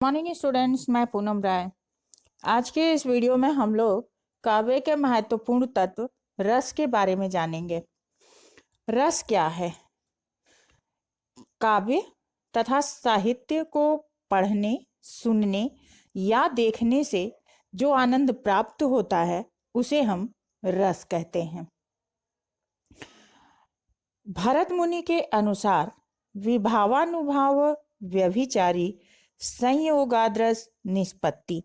Morning students, मैं पूनम राय। आज के इस वीडियो में हम लोग काव्य के महत्वपूर्ण तत्व रस के बारे में जानेंगे। रस क्या है? काव्य तथा साहित्य को पढ़ने, सुनने या देखने से जो आनंद प्राप्त होता है उसे हम रस कहते हैं। भरत मुनि के अनुसार विभावानुभाव व्यभिचारी संयोगाद्रस निष्पत्ति।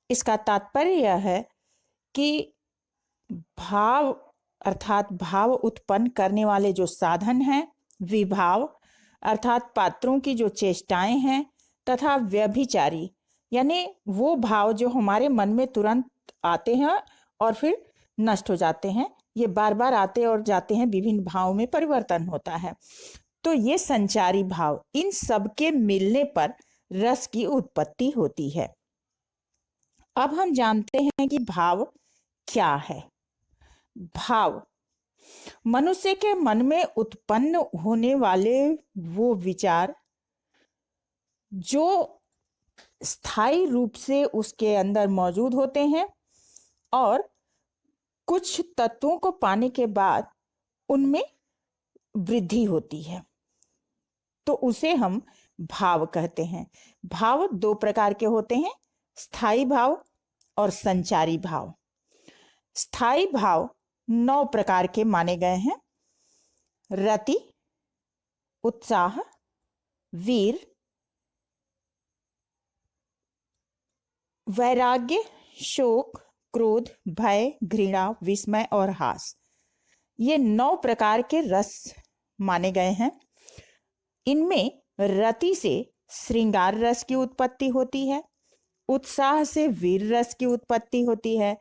इसका तात्पर्य यह है कि भाव अर्थात भाव उत्पन्न करने वाले जो साधन हैं, विभाव अर्थात पात्रों की जो चेष्टाएं हैं, तथा व्यभिचारी यानी वो भाव जो हमारे मन में तुरंत आते हैं और फिर नष्ट हो जाते हैं। ये बार बार आते और जाते हैं, विभिन्न भावों में परिवर्तन होता है। तो ये संचारी भाव, इन सब के मिलने पर रस की उत्पत्ति होती है। अब हम जानते हैं कि भाव क्या है। भाव मनुष्य के मन में उत्पन्न होने वाले वो विचार जो स्थायी रूप से उसके अंदर मौजूद होते हैं और कुछ तत्वों को पाने के बाद उनमें वृद्धि होती है, तो उसे हम भाव कहते हैं। भाव दो प्रकार के होते हैं, स्थायी भाव और संचारी भाव। स्थायी भाव 9 प्रकार के माने गए हैं: रति, उत्साह, वीर, वैराग्य, शोक, क्रोध, भय, घृणा, विस्मय और हास। ये 9 प्रकार के रस माने गए हैं। इनमें रति से श्रृंगार रस की उत्पत्ति होती है, उत्साह से वीर रस की उत्पत्ति होती है,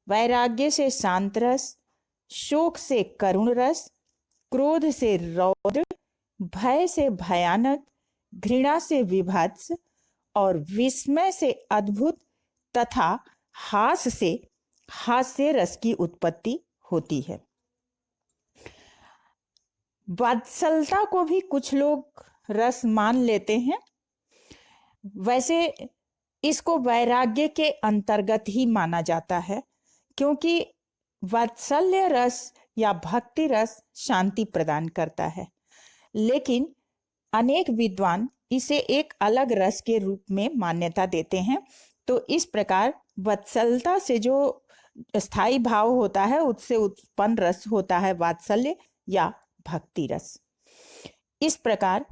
वैराग्य से शांत रस, शोक से करुण रस, क्रोध से रौद्र, भय से भयानक, घृणा से विभत्स और विस्मय से अद्भुत तथा हास से हास्य रस की उत्पत्ति होती है। वात्सलता को भी कुछ लोग रस मान लेते हैं। वैसे इसको वैराग्य के अंतर्गत ही माना जाता है, क्योंकि वात्सल्य रस या भक्ति रस शांति प्रदान करता है, लेकिन अनेक विद्वान इसे एक अलग रस के रूप में मान्यता देते हैं। तो इस प्रकार वत्सलता से जो स्थायी भाव होता है उससे उत्पन्न रस होता है वात्सल्य या भक्ति रस। इस प्रकार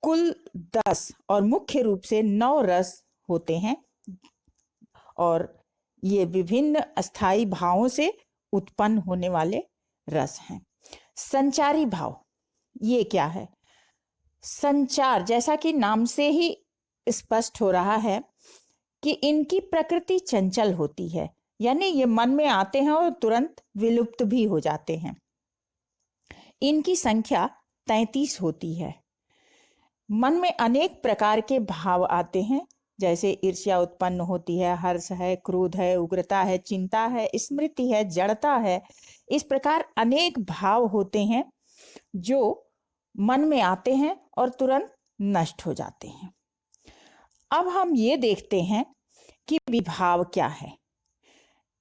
कुल 10 और मुख्य रूप से 9 रस होते हैं और ये विभिन्न अस्थायी भावों से उत्पन्न होने वाले रस हैं। संचारी भाव ये क्या है? संचार, जैसा कि नाम से ही स्पष्ट हो रहा है कि इनकी प्रकृति चंचल होती है, यानी ये मन में आते हैं और तुरंत विलुप्त भी हो जाते हैं। इनकी संख्या 33 होती है। मन में अनेक प्रकार के भाव आते हैं, जैसे ईर्ष्या उत्पन्न होती है, हर्ष है, क्रोध है, उग्रता है, चिंता है, स्मृति है, जड़ता है। इस प्रकार अनेक भाव होते हैं जो मन में आते हैं और तुरंत नष्ट हो जाते हैं। अब हम ये देखते हैं कि विभाव क्या है।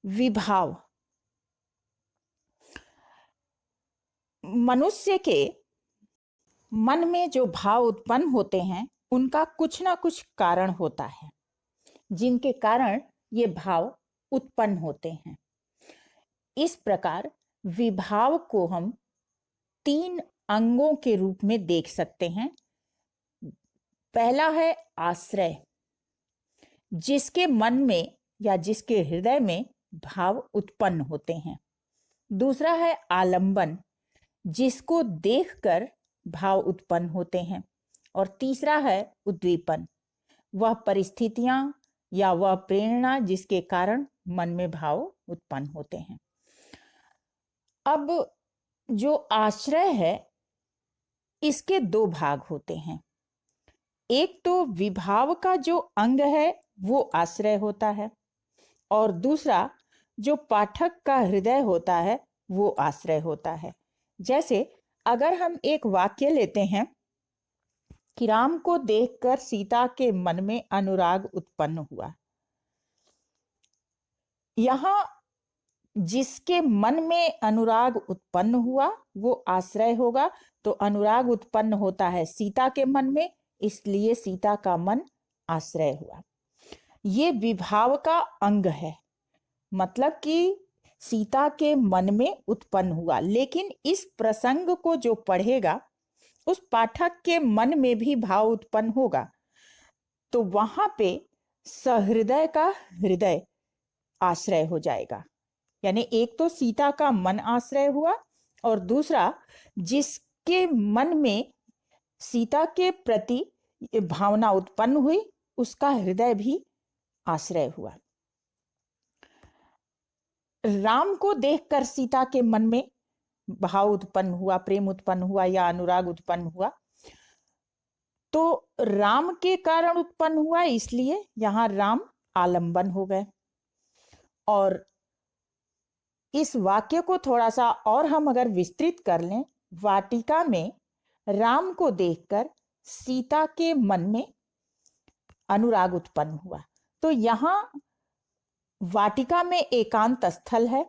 विभाव मनुष्य के मन में जो भाव उत्पन्न होते हैं उनका कुछ ना कुछ कारण होता है, जिनके कारण ये भाव उत्पन्न होते हैं। इस प्रकार विभाव को हम 3 अंगों के रूप में देख सकते हैं। पहला है आश्रय, जिसके मन में या जिसके हृदय में भाव उत्पन्न होते हैं। दूसरा है आलंबन, जिसको देखकर भाव उत्पन्न होते हैं। और तीसरा है उद्दीपन, वह परिस्थितियां या वह प्रेरणा जिसके कारण मन में भाव उत्पन्न होते हैं। अब जो आश्रय है इसके 2 भाग होते हैं। एक तो विभाव का जो अंग है वो आश्रय होता है, और दूसरा जो पाठक का हृदय होता है वो आश्रय होता है। जैसे अगर हम एक वाक्य लेते हैं कि राम को देखकर सीता के मन में अनुराग उत्पन्न हुआ। यहाँ जिसके मन में अनुराग उत्पन्न हुआ वो आश्रय होगा, तो अनुराग उत्पन्न होता है सीता के मन में, इसलिए सीता का मन आश्रय हुआ। ये विभाव का अंग है, मतलब कि सीता के मन में उत्पन्न हुआ। लेकिन इस प्रसंग को जो पढ़ेगा उस पाठक के मन में भी भाव उत्पन्न होगा, तो वहां पे सहृदय का हृदय आश्रय हो जाएगा। यानी एक तो सीता का मन आश्रय हुआ और दूसरा जिसके मन में सीता के प्रति भावना उत्पन्न हुई उसका हृदय भी आश्रय हुआ। राम को देखकर सीता के मन में भाव उत्पन्न हुआ, प्रेम उत्पन्न हुआ या अनुराग उत्पन्न हुआ, तो राम के कारण उत्पन्न हुआ, इसलिए यहां राम आलंबन हो गए। और इस वाक्य को थोड़ा सा और हम अगर विस्तृत कर लें, वाटिका में राम को देखकर सीता के मन में अनुराग उत्पन्न हुआ। तो यहां वाटिका में एकांत स्थल है,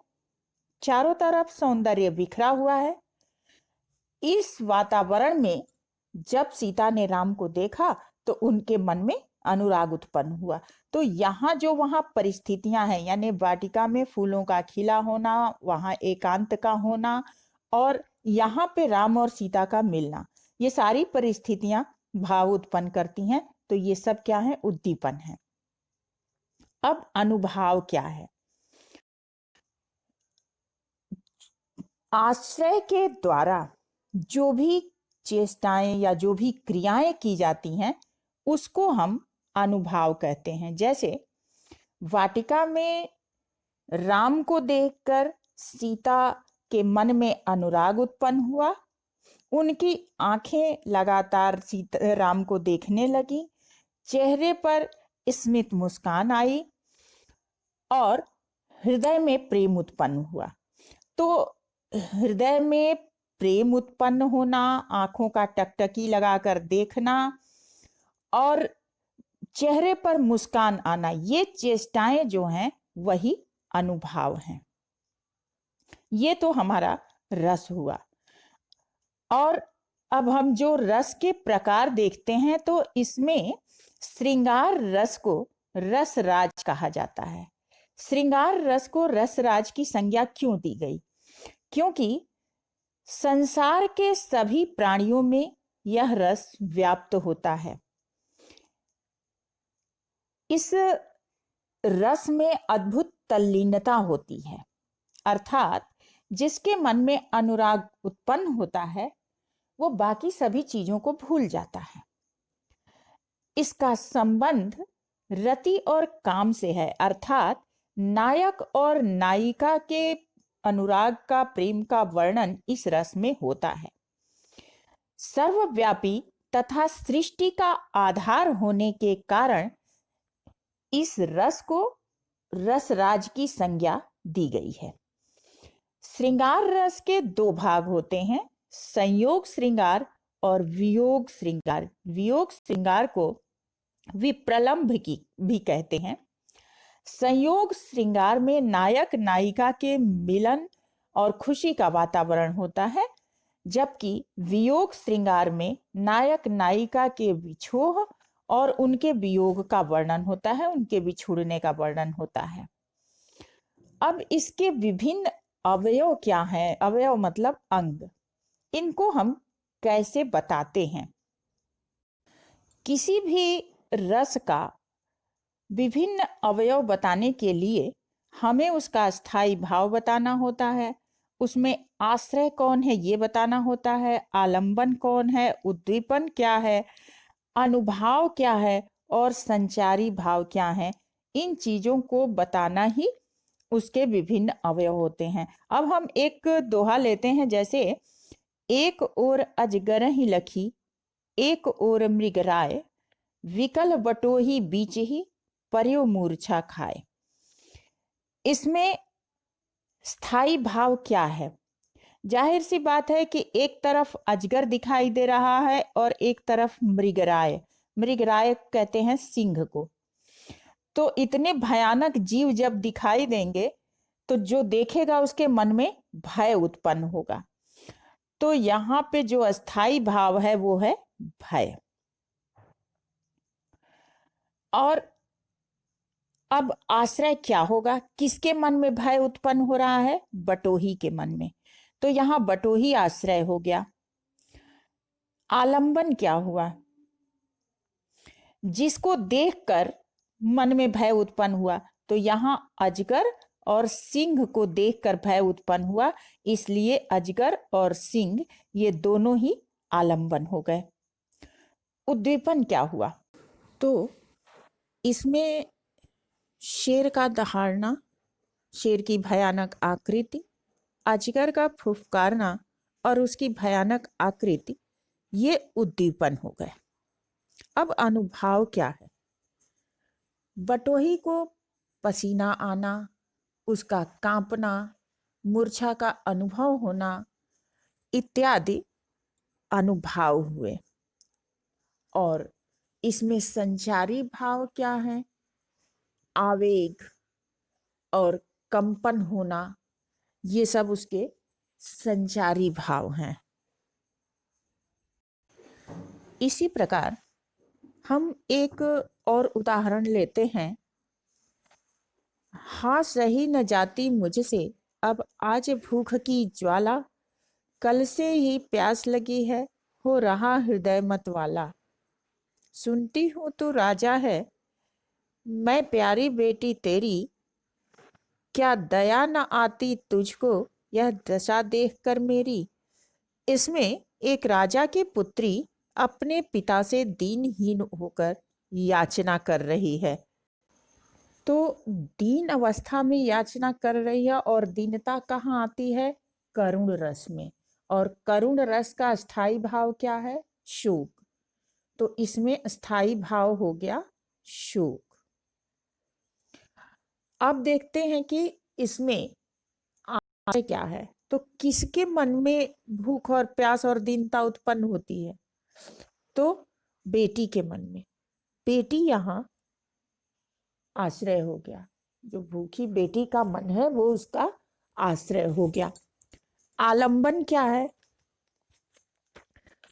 चारों तरफ सौंदर्य बिखरा हुआ है। इस वातावरण में जब सीता ने राम को देखा तो उनके मन में अनुराग उत्पन्न हुआ। तो यहाँ जो वहाँ परिस्थितियां हैं, यानी वाटिका में फूलों का खिला होना, वहाँ एकांत का होना और यहाँ पे राम और सीता का मिलना, ये सारी परिस्थितियां भाव उत्पन्न करती हैं। तो ये सब क्या है? उद्दीपन है। अब अनुभाव क्या है? आश्रय के द्वारा जो भी चेष्टाएं या जो भी क्रियाएं की जाती हैं उसको हम अनुभाव कहते हैं। जैसे वाटिका में राम को देखकर सीता के मन में अनुराग उत्पन्न हुआ, उनकी आंखें लगातार सीता राम को देखने लगी, चेहरे पर स्मित मुस्कान आई और हृदय में प्रेम उत्पन्न हुआ। तो हृदय में प्रेम उत्पन्न होना, आंखों का टकटकी लगाकर देखना और चेहरे पर मुस्कान आना, ये चेष्टाएं जो हैं वही अनुभाव हैं। ये तो हमारा रस हुआ। और अब हम जो रस के प्रकार देखते हैं तो इसमें श्रृंगार रस को रसराज कहा जाता है। श्रृंगार रस को रसराज की संज्ञा क्यों दी गई? क्योंकि संसार के सभी प्राणियों में यह रस व्याप्त होता है। इस रस में अद्भुत तल्लीनता होती है, अर्थात जिसके मन में अनुराग उत्पन्न होता है वो बाकी सभी चीजों को भूल जाता है। इसका संबंध रति और काम से है, अर्थात नायक और नायिका के अनुराग का, प्रेम का वर्णन इस रस में होता है। सर्वव्यापी तथा सृष्टि का आधार होने के कारण इस रस को रसराज की संज्ञा दी गई है। श्रृंगार रस के दो भाग होते हैं, संयोग श्रृंगार और वियोग श्रृंगार। वियोग श्रृंगार को विप्रलंभ की भी कहते हैं। संयोग श्रृंगार में नायक नायिका के मिलन और खुशी का वातावरण होता है, जबकि वियोग श्रृंगार में नायक नायिका के विछोह और उनके वियोग का वर्णन होता है, उनके बिछुड़ने का वर्णन होता है। अब इसके विभिन्न अवयव क्या हैं? अवयव मतलब अंग। इनको हम कैसे बताते हैं? किसी भी रस का विभिन्न अवयव बताने के लिए हमें उसका स्थायी भाव बताना होता है, उसमें आश्रय कौन है ये बताना होता है, आलंबन कौन है, उद्दीपन क्या है, अनुभाव क्या है और संचारी भाव क्या है। इन चीजों को बताना ही उसके विभिन्न अवयव होते हैं। अब हम एक दोहा लेते हैं, जैसे एक ओर अजगर ही लखी, एक ओर मृगराय, विकल बटोही बीच ही, पर्यो मूर्छा खाए। इसमें स्थायी भाव क्या है? जाहिर सी बात है कि एक तरफ अजगर दिखाई दे रहा है और एक तरफ मृगराय। मृगराय कहते हैं सिंह को। तो इतने भयानक जीव जब दिखाई देंगे तो जो देखेगा उसके मन में भय उत्पन्न होगा। तो यहाँ पे जो अस्थाई भाव है वो है भय। और अब आश्रय क्या होगा? किसके मन में भय उत्पन्न हो रहा है? बटोही के मन में। तो यहाँ बटोही आश्रय हो गया। आलंबन क्या हुआ? जिसको देखकर मन में भय उत्पन्न हुआ। तो यहाँ अजगर और सिंह को देखकर भय उत्पन्न हुआ, इसलिए अजगर और सिंह ये दोनों ही आलंबन हो गए। उद्दीपन क्या हुआ? तो इसमें शेर का दहाड़ना, शेर की भयानक आकृति, अजगर का फुफकारना और उसकी भयानक आकृति, ये उद्दीपन हो गए। अब अनुभाव क्या है? बटोही को पसीना आना, उसका कांपना, मूर्छा का अनुभव होना इत्यादि अनुभाव हुए। और इसमें संचारी भाव क्या है? आवेग और कंपन होना, ये सब उसके संचारी भाव हैं। इसी प्रकार हम एक और उदाहरण लेते हैं। हाँ सही न जाती मुझसे अब आज भूख की ज्वाला, कल से ही प्यास लगी है हो रहा हृदय मतवाला। सुनती हूँ तू राजा है मैं प्यारी बेटी तेरी, क्या दया न आती तुझको यह दशा देखकर मेरी। इसमें एक राजा की पुत्री अपने पिता से दीनहीन होकर याचना कर रही है। तो दीन अवस्था में याचना कर रही है और दीनता कहाँ आती है? करुण रस में। और करुण रस का स्थायी भाव क्या है? शोक। तो इसमें स्थायी भाव हो गया शोक। अब देखते हैं कि इसमें आशय क्या है। तो किसके मन में भूख और प्यास और दीनता उत्पन्न होती है? तो बेटी के मन में। बेटी यहाँ आश्रय हो गया। जो भूखी बेटी का मन है वो उसका आश्रय हो गया। आलंबन क्या है?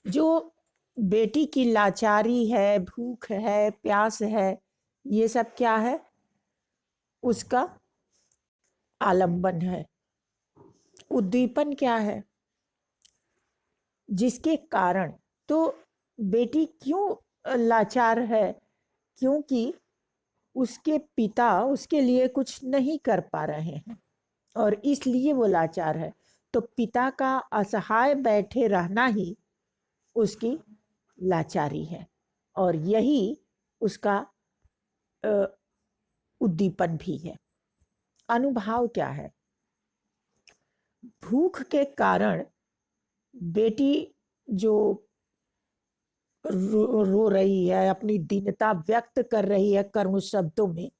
जो बेटी की लाचारी है, भूख है, प्यास है, ये सब क्या है? उसका आलंबन है। उद्दीपन क्या है? जिसके कारण, तो बेटी क्यों लाचार है? क्योंकि उसके पिता उसके लिए कुछ नहीं कर पा रहे हैं और इसलिए वो लाचार है। तो पिता का असहाय बैठे रहना ही उसकी लाचारी है और यही उसका उद्दीपन भी है। अनुभाव क्या है? भूख के कारण बेटी जो रो रही है, अपनी दीनता व्यक्त कर रही है करुण शब्दों में,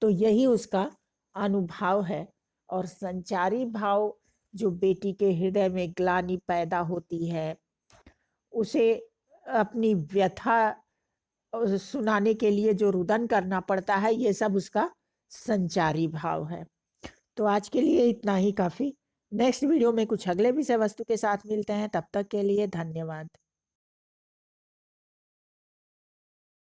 तो यही उसका अनुभाव है। और संचारी भाव जो बेटी के हृदय में ग्लानि पैदा होती है, उसे अपनी व्यथा सुनाने के लिए जो रुदन करना पड़ता है, ये सब उसका संचारी भाव है। तो आज के लिए इतना ही काफी। नेक्स्ट वीडियो में कुछ अगले विषय वस्तु के साथ मिलते हैं। तब तक के लिए धन्यवाद।